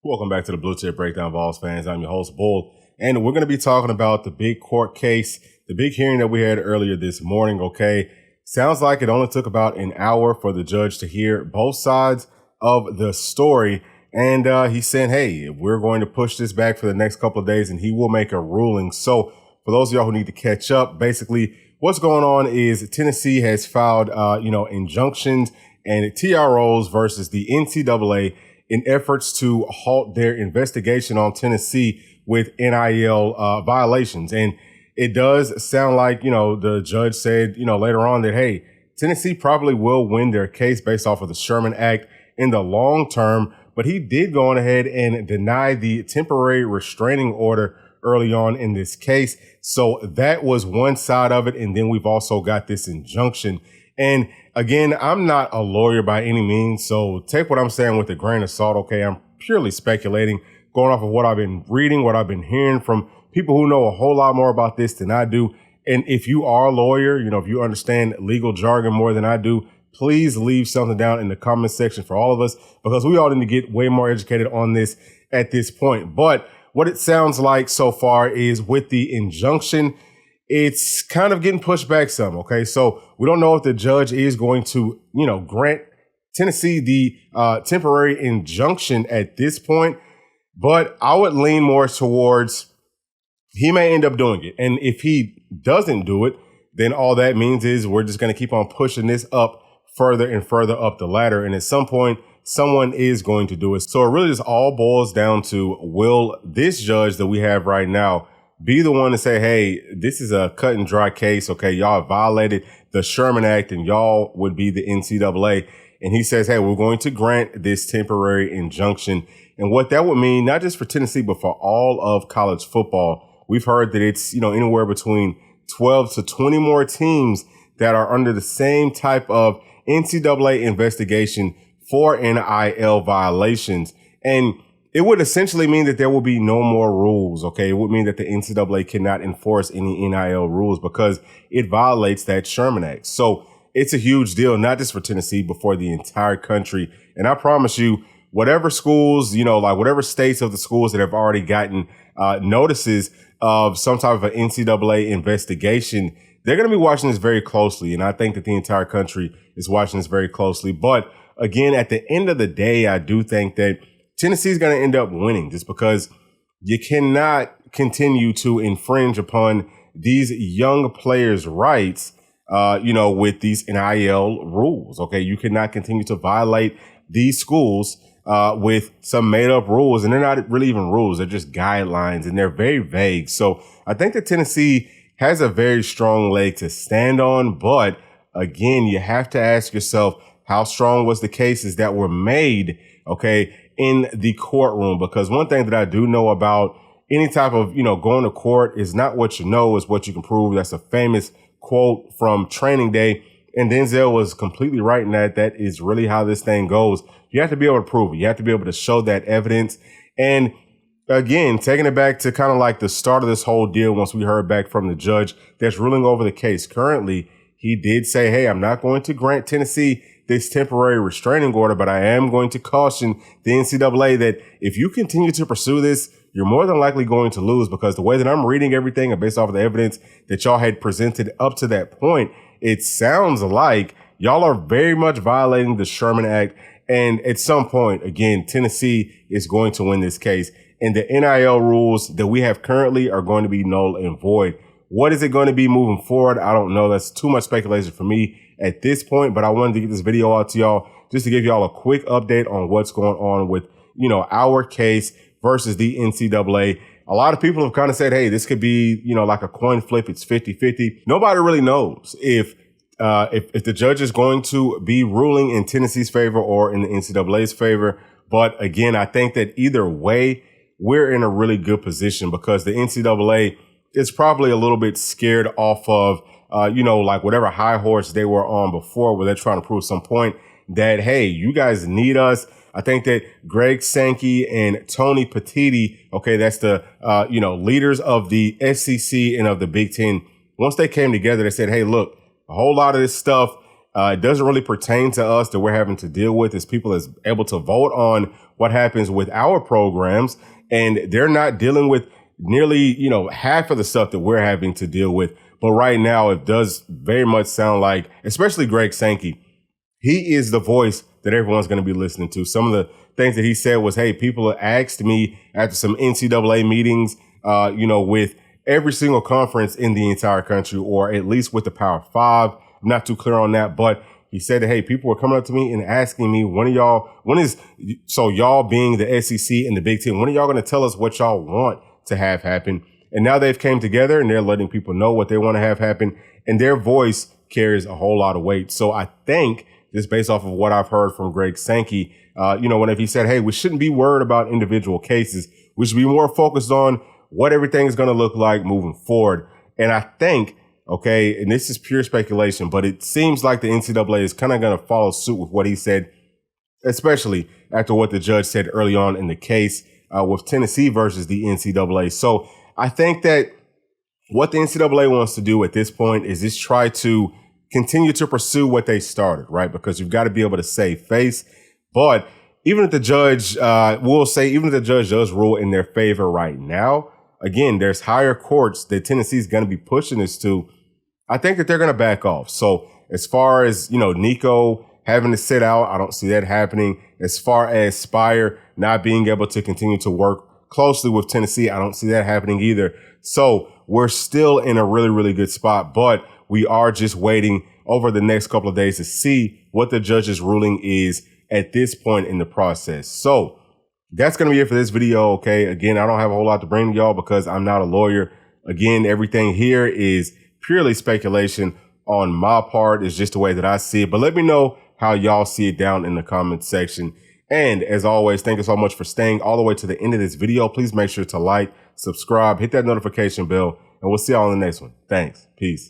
Welcome back to the Bluechip Breakdown, Vols fans. I'm your host, Bull, and we're going to be talking about the big court case, the big hearing that we had earlier this morning, okay? Sounds like it only took about an hour for the judge to hear both sides of the story, and he's saying, hey, we're going to push this back for the next couple of days, and he will make a ruling. So for those of y'all who need to catch up, basically what's going on is Tennessee has filed, injunctions and TROs versus the NCAA in efforts to halt their investigation on Tennessee with NIL violations. And it does sound like, the judge said, later on that, hey, Tennessee probably will win their case based off of the Sherman Act in the long term. But he did go on ahead and deny the temporary restraining order early on in this case. So that was one side of it. And then we've also got this injunction. And again, I'm not a lawyer by any means, so take what I'm saying with a grain of salt, okay? I'm purely speculating, going off of what I've been reading, what I've been hearing from people who know a whole lot more about this than I do. And if you are a lawyer, if you understand legal jargon more than I do, please leave something down in the comment section for all of us, because we all need to get way more educated on this at this point. But what it sounds like so far is with the injunction, it's kind of getting pushed back some, okay? So we don't know if the judge is going to, grant Tennessee the temporary injunction at this point, but I would lean more towards he may end up doing it. And if he doesn't do it, then all that means is we're just going to keep on pushing this up further and further up the ladder. And at some point, someone is going to do it. So it really just all boils down to, will this judge that we have right now be the one to say, hey, this is a cut and dry case. Okay, y'all violated the Sherman Act and y'all would be the NCAA. And he says, hey, we're going to grant this temporary injunction. And what that would mean, not just for Tennessee, but for all of college football. We've heard that it's, anywhere between 12 to 20 more teams that are under the same type of NCAA investigation for NIL violations. And it would essentially mean that there will be no more rules, okay? It would mean that the NCAA cannot enforce any NIL rules because it violates that Sherman Act. So it's a huge deal, not just for Tennessee, but for the entire country. And I promise you, whatever schools, whatever states of the schools that have already gotten notices of some type of an NCAA investigation, they're going to be watching this very closely. And I think that the entire country is watching this very closely. But again, at the end of the day, I do think that Tennessee is going to end up winning just because you cannot continue to infringe upon these young players' rights, with these NIL rules. Okay, you cannot continue to violate these schools with some made up rules, and they're not really even rules; they're just guidelines, and they're very vague. So I think that Tennessee has a very strong leg to stand on, but again, you have to ask yourself, how strong was the cases that were made? Okay, in the courtroom, because one thing that I do know about any type of, going to court is not what you know, is what you can prove. That's a famous quote from Training Day. And Denzel was completely right in that. That is really how this thing goes. You have to be able to prove it. You have to be able to show that evidence. And again, taking it back to kind of like the start of this whole deal, once we heard back from the judge that's ruling over the case currently, he did say, hey, I'm not going to grant Tennessee this temporary restraining order, but I am going to caution the NCAA that if you continue to pursue this, you're more than likely going to lose, because the way that I'm reading everything and based off of the evidence that y'all had presented up to that point, it sounds like y'all are very much violating the Sherman Act. And at some point, again, Tennessee is going to win this case. And the NIL rules that we have currently are going to be null and void. What is it going to be moving forward? I don't know. That's too much speculation for me at this point, but I wanted to get this video out to y'all just to give y'all a quick update on what's going on with, our case versus the NCAA. A lot of people have kind of said, hey, this could be, like a coin flip. It's 50-50. Nobody really knows if the judge is going to be ruling in Tennessee's favor or in the NCAA's favor. But again, I think that either way, we're in a really good position, because the NCAA is probably a little bit scared off of, like whatever high horse they were on before, where they're trying to prove some point that, hey, you guys need us. I think that Greg Sankey and Tony Petitti, okay, that's the, leaders of the SEC and of the Big Ten. Once they came together, they said, hey, look, a whole lot of this stuff, It doesn't really pertain to us that we're having to deal with as people as able to vote on what happens with our programs. And they're not dealing with nearly, half of the stuff that we're having to deal with. But right now, it does very much sound like, especially Greg Sankey, he is the voice that everyone's going to be listening to. Some of the things that he said was, hey, people asked me after some NCAA meetings, with every single conference in the entire country, or at least with the Power Five. I'm not too clear on that, but he said that, hey, people were coming up to me and asking me, so y'all being the SEC and the Big Ten, when are y'all going to tell us what y'all want to have happen? And now they've came together and they're letting people know what they want to have happen, and their voice carries a whole lot of weight. So I think, just based off of what I've heard from Greg Sankey, whenever he said, hey, we shouldn't be worried about individual cases, we should be more focused on what everything is going to look like moving forward. And I think, okay, and this is pure speculation, but it seems like the NCAA is kind of going to follow suit with what he said, especially after what the judge said early on in the case with Tennessee versus the NCAA. So I think that what the NCAA wants to do at this point is just try to continue to pursue what they started, right? Because you've got to be able to save face. But even if the judge, even if the judge does rule in their favor right now, again, there's higher courts that Tennessee's going to be pushing this to. I think that they're going to back off. So as far as, Nico having to sit out, I don't see that happening. As far as Spire not being able to continue to work closely with Tennessee, I don't see that happening either. So we're still in a really, really good spot, but we are just waiting over the next couple of days to see what the judge's ruling is at this point in the process. So that's going to be it for this video. Okay. Again, I don't have a whole lot to bring to y'all because I'm not a lawyer. Again, everything here is purely speculation on my part. It's just the way that I see it. But let me know how y'all see it down in the comments section. And as always, thank you so much for staying all the way to the end of this video. Please make sure to like, subscribe, hit that notification bell, and we'll see y'all in the next one. Thanks. Peace.